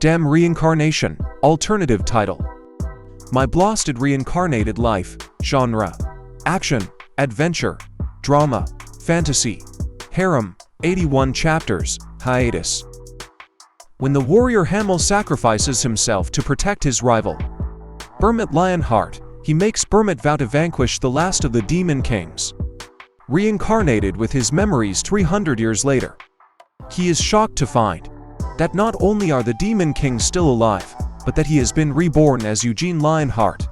Damn Reincarnation, alternative title. My Blasted Reincarnated Life, genre. Action, adventure, drama, fantasy, harem, 81 chapters, hiatus. When the warrior Hamel sacrifices himself to protect his rival, Burmit Lionheart, he makes Burmit vow to vanquish the last of the Demon Kings. Reincarnated with his memories 300 years later, he is shocked to find that not only are the Demon Kings still alive, but that he has been reborn as Eugene Lionheart,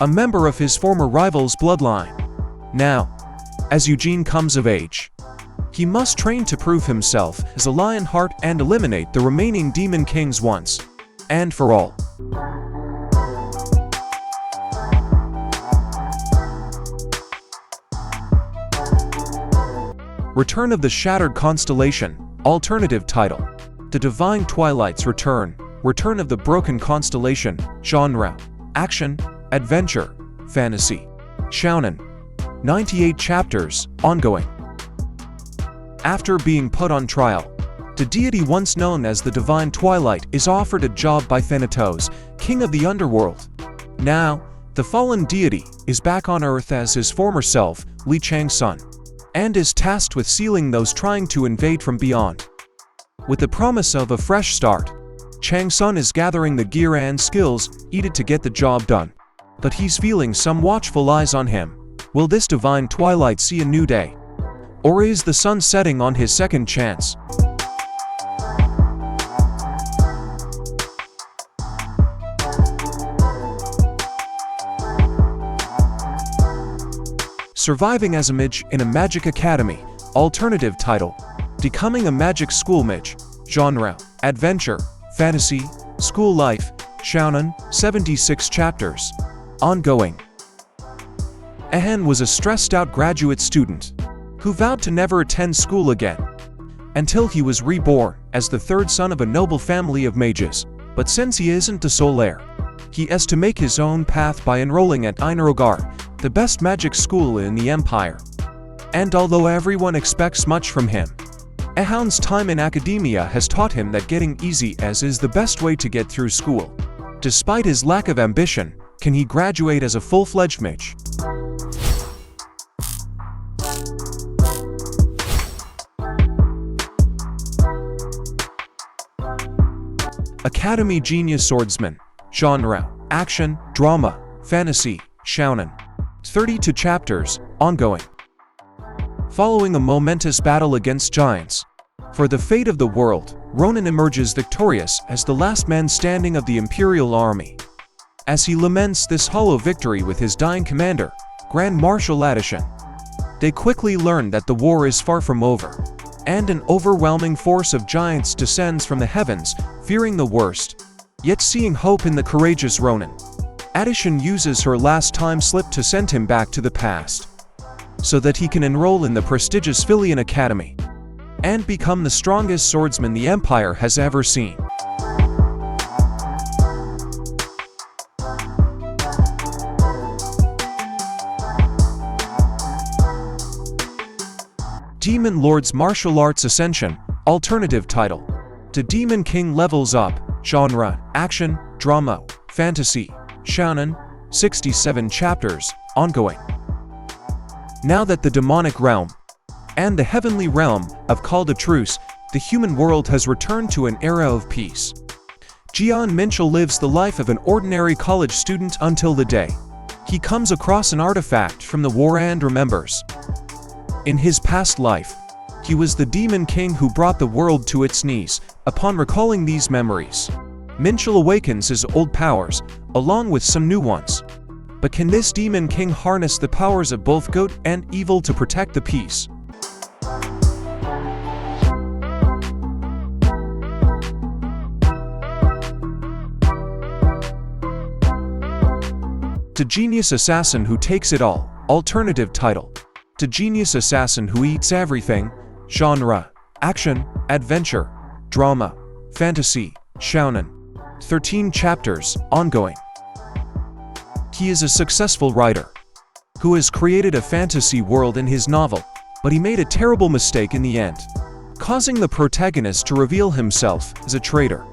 a member of his former rival's bloodline. Now, as Eugene comes of age, he must train to prove himself as a Lionheart and eliminate the remaining Demon Kings once and for all. Return of the Shattered Constellation, alternative title. The Divine Twilight's Return, Return of the Broken Constellation, genre. Action, adventure, fantasy, shounen. 98 chapters, ongoing. After being put on trial, the deity once known as the Divine Twilight is offered a job by Thanatos, king of the underworld. Now, the fallen deity is back on Earth as his former self, Li Chang's son, and is tasked with sealing those trying to invade from beyond. With the promise of a fresh start, Chang's son is gathering the gear and skills needed to get the job done. But he's feeling some watchful eyes on him. Will this divine twilight see a new day? Or is the sun setting on his second chance? Surviving as a mage in a magic academy, alternative title. Becoming a magic school mage, genre. Adventure, fantasy, school life, shounen, 76 chapters, ongoing. Ahan was a stressed-out graduate student who vowed to never attend school again until he was reborn as the third son of a noble family of mages. But since he isn't the sole heir, he has to make his own path by enrolling at Einerogar, the best magic school in the empire. And although everyone expects much from him, Ahan's time in academia has taught him that getting easy as is the best way to get through school. Despite his lack of ambition, can he graduate as a full-fledged mage? Academy Genius Swordsman, genre. Action, drama, fantasy, shounen. 32 chapters, ongoing. Following a momentous battle against giants for the fate of the world, Ronin emerges victorious as the last man standing of the Imperial Army. As he laments this hollow victory with his dying commander, Grand Marshal Adishan, they quickly learn that the war is far from over, and an overwhelming force of giants descends from the heavens, fearing the worst, yet seeing hope in the courageous Ronin. Adishan uses her last time slip to send him back to the past, so that he can enroll in the prestigious Filian Academy and become the strongest swordsman the Empire has ever seen. Demon Lord's Martial Arts Ascension, alternative title. The Demon King Levels Up, genre. Action, drama, fantasy, shounen, 67 chapters, ongoing. Now that the demonic realm and the heavenly realm have called a truce, the human world has returned to an era of peace. Jian Minchel lives the life of an ordinary college student until the day he comes across an artifact from the war and remembers. In his past life, he was the Demon King who brought the world to its knees. Upon recalling these memories, Minchel awakens his old powers, along with some new ones. But can this Demon King harness the powers of both good and evil to protect the peace? The Genius Assassin Who Takes It All, alternative title. The Genius Assassin Who Eats Everything, genre. Action, adventure, drama, fantasy, shounen. 13 chapters, ongoing. He is a successful writer who has created a fantasy world in his novel, but he made a terrible mistake in the end, causing the protagonist to reveal himself as a traitor.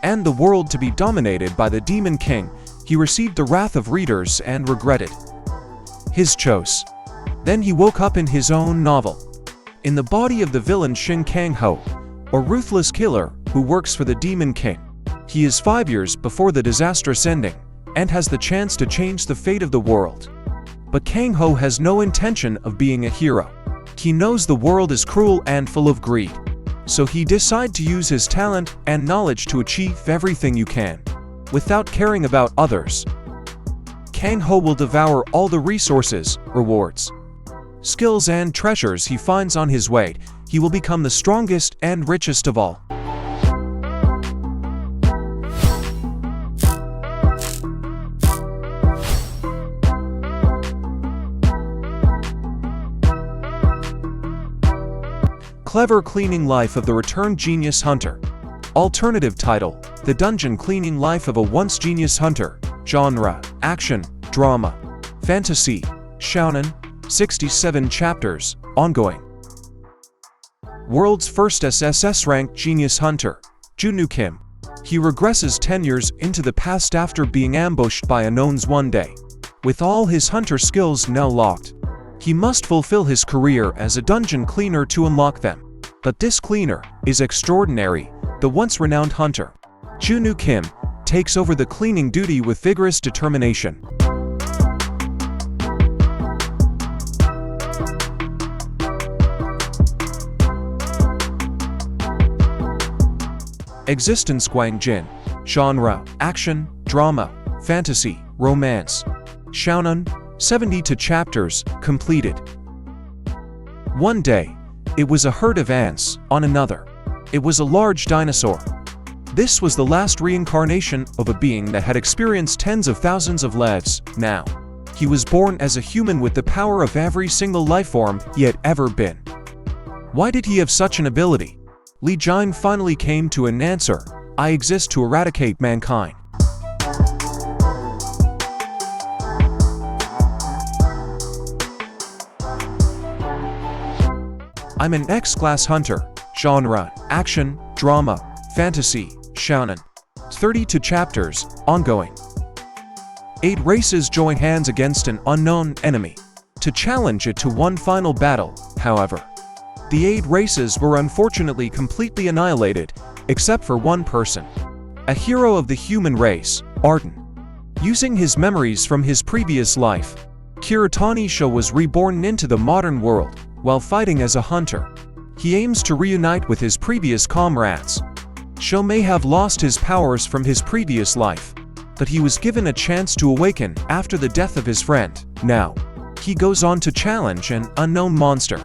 and the world to be dominated by the Demon King, he received the wrath of readers and regretted his choice. Then he woke up in his own novel, in the body of the villain Shin Kang-ho, or ruthless killer who works for the Demon King. He is 5 years before the disastrous ending, and has the chance to change the fate of the world. But Kang-ho has no intention of being a hero. He knows the world is cruel and full of greed, so he decides to use his talent and knowledge to achieve everything you can, without caring about others. Kang-ho will devour all the resources, rewards, skills and treasures he finds on his way. He will become the strongest and richest of all. Clever Cleaning Life of the Returned Genius Hunter. Alternative title: The Dungeon Cleaning Life of a Once Genius Hunter. Genre: action, drama, fantasy, shounen. 67 chapters, ongoing. World's first SSS-ranked genius hunter, Junwoo Kim. He regresses 10 years into the past after being ambushed by unknowns one day. With all his hunter skills now locked, he must fulfill his career as a dungeon cleaner to unlock them. But this cleaner is extraordinary. The once-renowned hunter, Junwoo Kim, takes over the cleaning duty with vigorous determination. Existence Guangjin. Genre: action, drama, fantasy, romance. Shounen. 72 chapters, completed. One day, it was a herd of ants. On another, it was a large dinosaur. This was the last reincarnation of a being that had experienced tens of thousands of lives. Now, he was born as a human with the power of every single life form he had ever been. Why did he have such an ability? Li Jin finally came to an answer: I exist to eradicate mankind. I'm an X-class hunter. Genre: action, drama, fantasy, shounen. 32 chapters, ongoing. 8 races join hands against an unknown enemy to challenge it to one final battle. However, the 8 races were unfortunately completely annihilated, except for one person, a hero of the human race, Arden. Using his memories from his previous life, Kiritani Sho was reborn into the modern world. While fighting as a hunter, he aims to reunite with his previous comrades. Sho may have lost his powers from his previous life, but he was given a chance to awaken after the death of his friend. Now, he goes on to challenge an unknown monster.